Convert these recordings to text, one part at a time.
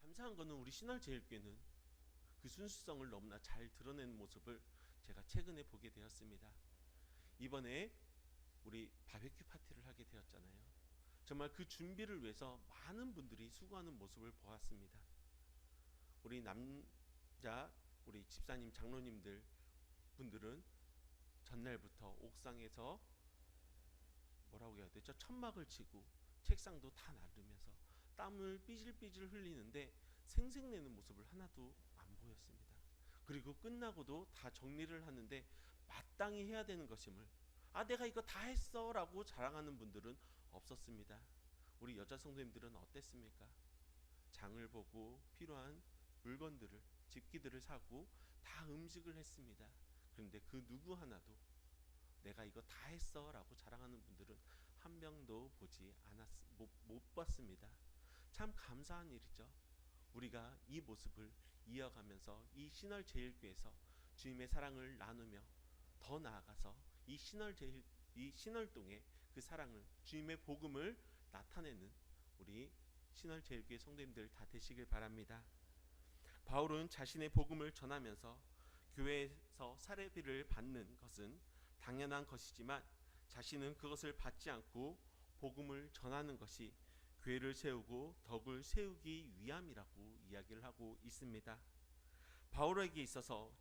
감사한 거는 우리 신월제일교회는 그 순수성을 너무나 잘 드러낸 모습을 제가 최근에 보게 되었습니다. 이번에 우리 바베큐 파티를 하게 되었잖아요. 정말 그 준비를 위해서 많은 분들이 수고하는 모습을 보았습니다. 우리 우리 집사님, 장로님들 분들은 전날부터 옥상에서 뭐라고 해야 되죠? 천막을 치고 책상도 다 나르면서 땀을 삐질삐질 흘리는데 생색내는 모습을 하나도 안 보였습니다. 그리고 끝나고도 다 정리를 하는데 마땅히 해야 되는 것임을, 내가 이거 다 했어 라고 자랑하는 분들은 없었습니다. 우리 여자 성도님들은 어땠습니까? 장을 보고 필요한 물건들을, 집기들을 사고 다 음식을 했습니다. 그런데 그 누구 하나도 내가 이거 다 했어 라고 자랑하는 분들은 한 명도 못 봤습니다. 참 감사한 일이죠. 우리가 이 모습을 이어가면서 이 신월제일교회에서 주님의 사랑을 나누며 더 나아가서 이 신월동에 그 사랑을, 주님의 복음을 나타내는 우리 신월제일교회 성도님들 다 되시길 바랍니다. 바울은 자신의 복음을 전하면서 교회에서 사례비를 받는 것은 당연한 것이지만 자신은 그것을 받지 않고 복음을 전하는 것이 교회를 세우고 덕을 세우기 위함이라고 이야기를 하고 있습니다. 바울에게 있어서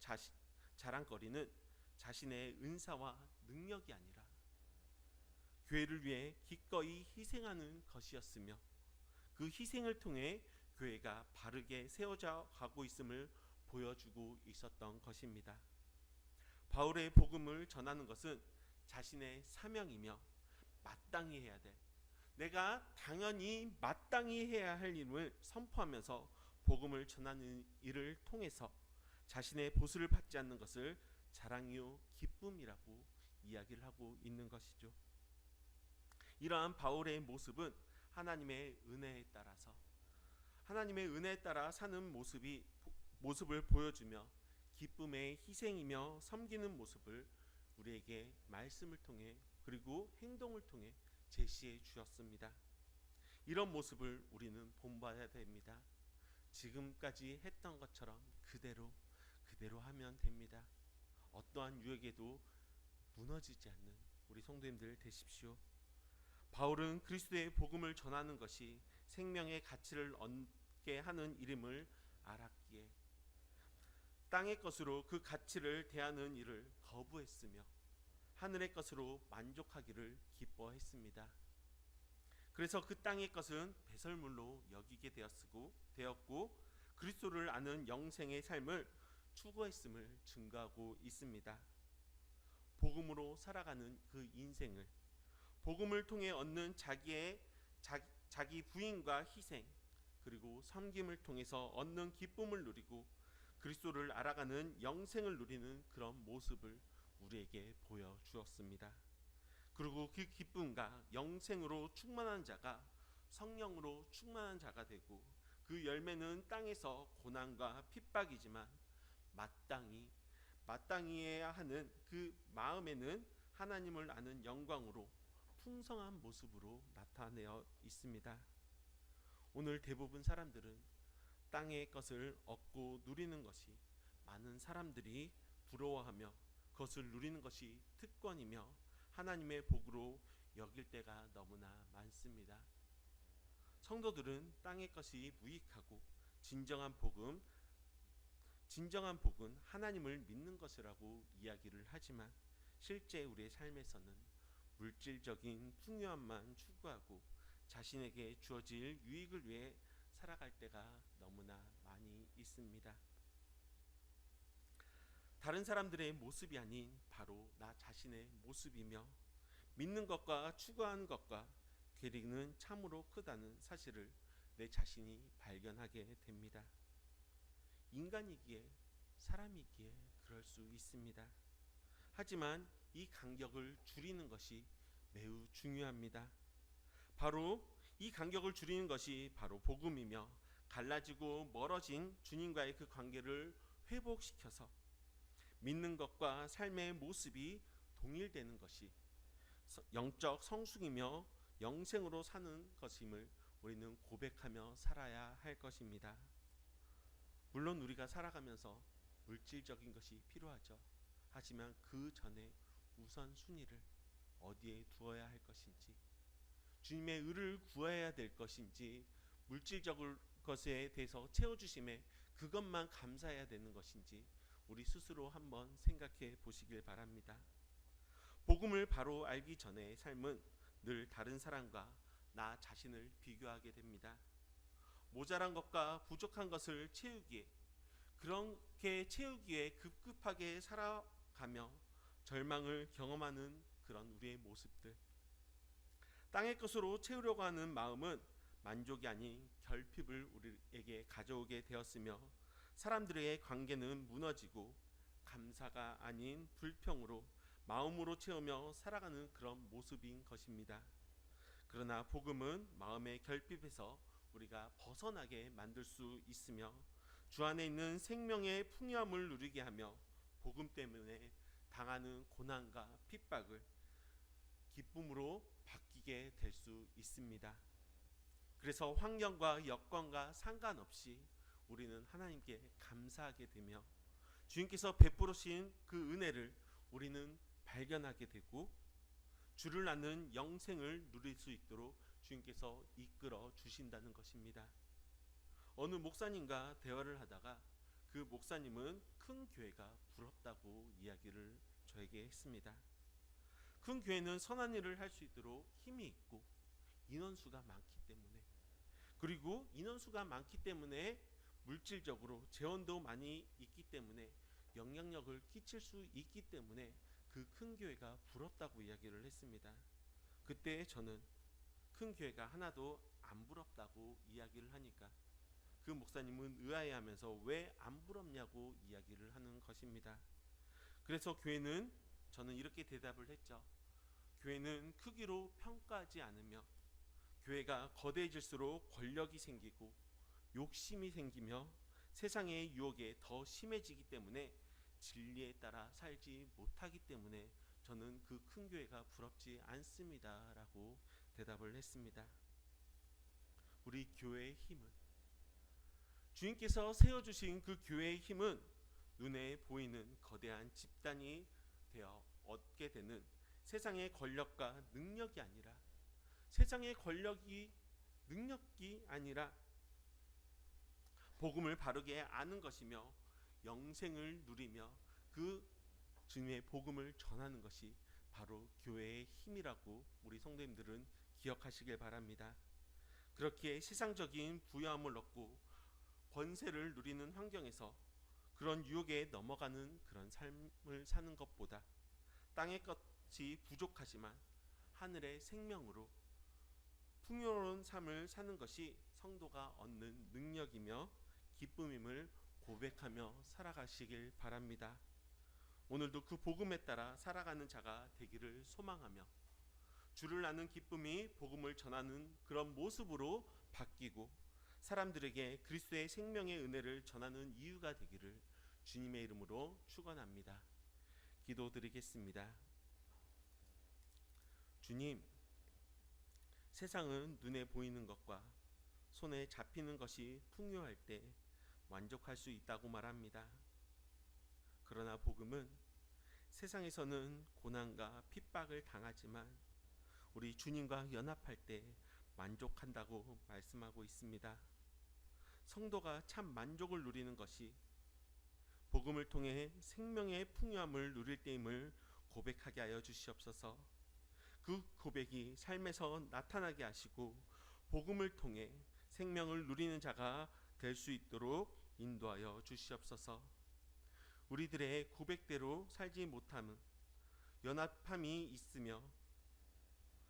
자랑거리는 자신의 은사와 능력이 아니라 교회를 위해 기꺼이 희생하는 것이었으며, 그 희생을 통해 교회가 바르게 세워져 가고 있음을 보여주고 있었던 것입니다. 바울의 복음을 전하는 것은 자신의 사명이며 마땅히 해야 돼, 내가 당연히 마땅히 해야 할 일을 선포하면서 복음을 전하는 일을 통해서 자신의 보수를 받지 않는 것을 자랑이요 기쁨이라고 이야기를 하고 있는 것이죠. 이러한 바울의 모습은 하나님의 은혜에 따라 사는 모습을 보여주며 기쁨의 희생이며 섬기는 모습을 우리에게 말씀을 통해 그리고 행동을 통해 제시해 주었습니다. 이런 모습을 우리는 본받아야 됩니다. 지금까지 했던 것처럼 그대로 하면 됩니다. 어떠한 유혹에도 무너지지 않는 우리 성도님들 되십시오. 바울은 그리스도의 복음을 전하는 것이 생명의 가치를 얻게 하는 일임을 알았기에 땅의 것으로 그 가치를 대하는 일을 거부했으며 하늘의 것으로 만족하기를 기뻐했습니다. 그래서 그 땅의 것은 배설물로 여기게 되었고 그리스도를 아는 영생의 삶을 추구했음을 증거하고 있습니다. 복음으로 살아가는 그 인생을, 복음을 통해 얻는 자기 부인과 희생 그리고 섬김을 통해서 얻는 기쁨을 누리고 그리스도를 알아가는 영생을 누리는 그런 모습을 우리에게 보여주었습니다. 그리고 그 기쁨과 영생으로 충만한 자가 성령으로 충만한 자가 되고, 그 열매는 땅에서 고난과 핍박이지만 마땅히 해야 하는 그 마음에는 하나님을 아는 영광으로 풍성한 모습으로 나타내어 있습니다. 오늘 대부분 사람들은 땅의 것을 얻고 누리는 것이 많은 사람들이 부러워하며 그것을 누리는 것이 특권이며 하나님의 복으로 여길 때가 너무나 많습니다. 성도들은 땅의 것이 무익하고 진정한 복은 하나님을 믿는 것이라고 이야기를 하지만 실제 우리의 삶에서는 물질적인 풍요함만 추구하고 자신에게 주어질 유익을 위해 살아갈 때가 너무나 많이 있습니다. 다른 사람들의 모습이 아닌 바로 나 자신의 모습이며 믿는 것과 추구하는 것과 괴리는 참으로 크다는 사실을 내 자신이 발견하게 됩니다. 인간이기에, 사람이기에 그럴 수 있습니다. 하지만 이 간격을 줄이는 것이 매우 중요합니다. 바로 이 간격을 줄이는 것이 바로 복음이며, 갈라지고 멀어진 주님과의 그 관계를 회복시켜서 믿는 것과 삶의 모습이 동일되는 것이 영적 성숙이며 영생으로 사는 것임을 우리는 고백하며 살아야 할 것입니다. 물론 우리가 살아가면서 물질적인 것이 필요하죠. 하지만 그 전에 우선순위를 어디에 두어야 할 것인지, 주님의 의를 구해야 될 것인지, 물질적인 것에 대해서 채워주심에 그것만 감사해야 되는 것인지 우리 스스로 한번 생각해 보시길 바랍니다. 복음을 바로 알기 전의 삶은 늘 다른 사람과 나 자신을 비교하게 됩니다. 모자란 것과 부족한 것을 채우기에, 그렇게 채우기에 급급하게 살아가며 절망을 경험하는 그런 우리의 모습들, 땅의 것으로 채우려고 하는 마음은 만족이 아닌 결핍을 우리에게 가져오게 되었으며, 사람들의 관계는 무너지고 감사가 아닌 불평으로 마음으로 채우며 살아가는 그런 모습인 것입니다. 그러나 복음은 마음의 결핍에서 우리가 벗어나게 만들 수 있으며, 주 안에 있는 생명의 풍요함을 누리게 하며, 복음 때문에 당하는 고난과 핍박을 기쁨으로 바뀌게 될 수 있습니다. 그래서 환경과 여건과 상관없이 우리는 하나님께 감사하게 되며, 주님께서 베풀으신 그 은혜를 우리는 발견하게 되고, 주를 아는 영생을 누릴 수 있도록 주님께서 이끌어 주신다는 것입니다. 어느 목사님과 대화를 하다가 그 목사님은 큰 교회가 부럽다고 이야기를 저에게 했습니다. 큰 교회는 선한 일을 할 수 있도록 힘이 있고 인원수가 많기 때문에, 그리고 인원수가 많기 때문에 물질적으로 재원도 많이 있기 때문에 영향력을 끼칠 수 있기 때문에 그 큰 교회가 부럽다고 이야기를 했습니다. 그때 저는 큰 교회가 하나도 안 부럽다고 이야기를 하니까 그 목사님은 의아해하면서 왜 안 부럽냐고 이야기를 하는 것입니다. 그래서 교회는, 저는 이렇게 대답을 했죠. 교회는 크기로 평가하지 않으며, 교회가 거대해질수록 권력이 생기고 욕심이 생기며 세상의 유혹에 더 심해지기 때문에 진리에 따라 살지 못하기 때문에 저는 그 큰 교회가 부럽지 않습니다 라고 대답을 했습니다. 우리 교회의 힘은, 주님께서 세워주신 그 교회의 힘은 눈에 보이는 거대한 집단이 되어 얻게 되는 세상의 권력과 능력이 아니라, 세상의 권력이 능력이 아니라 복음을 바르게 아는 것이며 영생을 누리며 그 주님의 복음을 전하는 것이 바로 교회의 힘이라고 우리 성도님들은 기억하시길 바랍니다. 그렇게 세상적인 부여함을 얻고 권세를 누리는 환경에서 그런 유혹에 넘어가는 그런 삶을 사는 것보다, 땅의 것이 부족하지만 하늘의 생명으로 풍요로운 삶을 사는 것이 성도가 얻는 능력이며 기쁨임을 고백하며 살아가시길 바랍니다. 오늘도 그 복음에 따라 살아가는 자가 되기를 소망하며, 주를 아는 기쁨이 복음을 전하는 그런 모습으로 바뀌고 사람들에게 그리스도의 생명의 은혜를 전하는 이유가 되기를 주님의 이름으로 축원합니다. 기도드리겠습니다. 주님, 세상은 눈에 보이는 것과 손에 잡히는 것이 풍요할 때 만족할 수 있다고 말합니다. 그러나 복음은 세상에서는 고난과 핍박을 당하지만 우리 주님과 연합할 때 만족한다고 말씀하고 있습니다. 성도가 참 만족을 누리는 것이 복음을 통해 생명의 풍요함을 누릴 때임을 고백하게 하여 주시옵소서. 그 고백이 삶에서 나타나게 하시고 복음을 통해 생명을 누리는 자가 될 수 있도록 인도하여 주시옵소서. 우리들의 고백대로 살지 못함은 연합함이 있으며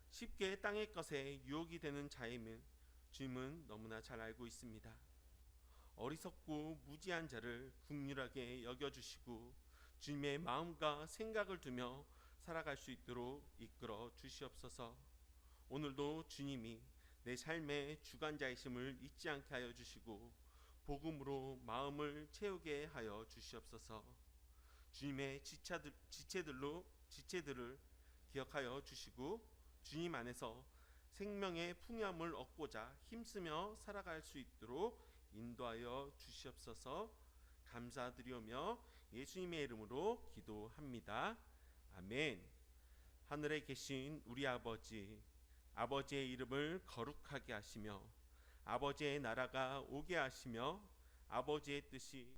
쉽게 땅의 것에 유혹이 되는 자임을 주님은 너무나 잘 알고 있습니다. 어리석고 무지한 자를 긍휼하게 여겨주시고 주님의 마음과 생각을 두며 살아갈 수 있도록 이끌어 주시옵소서. 오늘도 주님이 내 삶의 주관자이심을 잊지 않게 하여 주시고 복음으로 마음을 채우게 하여 주시옵소서. 주님의 지체들을 기억하여 주시고 주님 안에서 생명의 풍요함을 얻고자 힘쓰며 살아갈 수 있도록 인도하여 주시옵소서. 감사드리오며 예수님의 이름으로 기도합니다. 아멘. 하늘에 계신 우리 아버지, 아버지의 이름을 거룩하게 하시며 아버지의 나라가 오게 하시며 아버지의 뜻이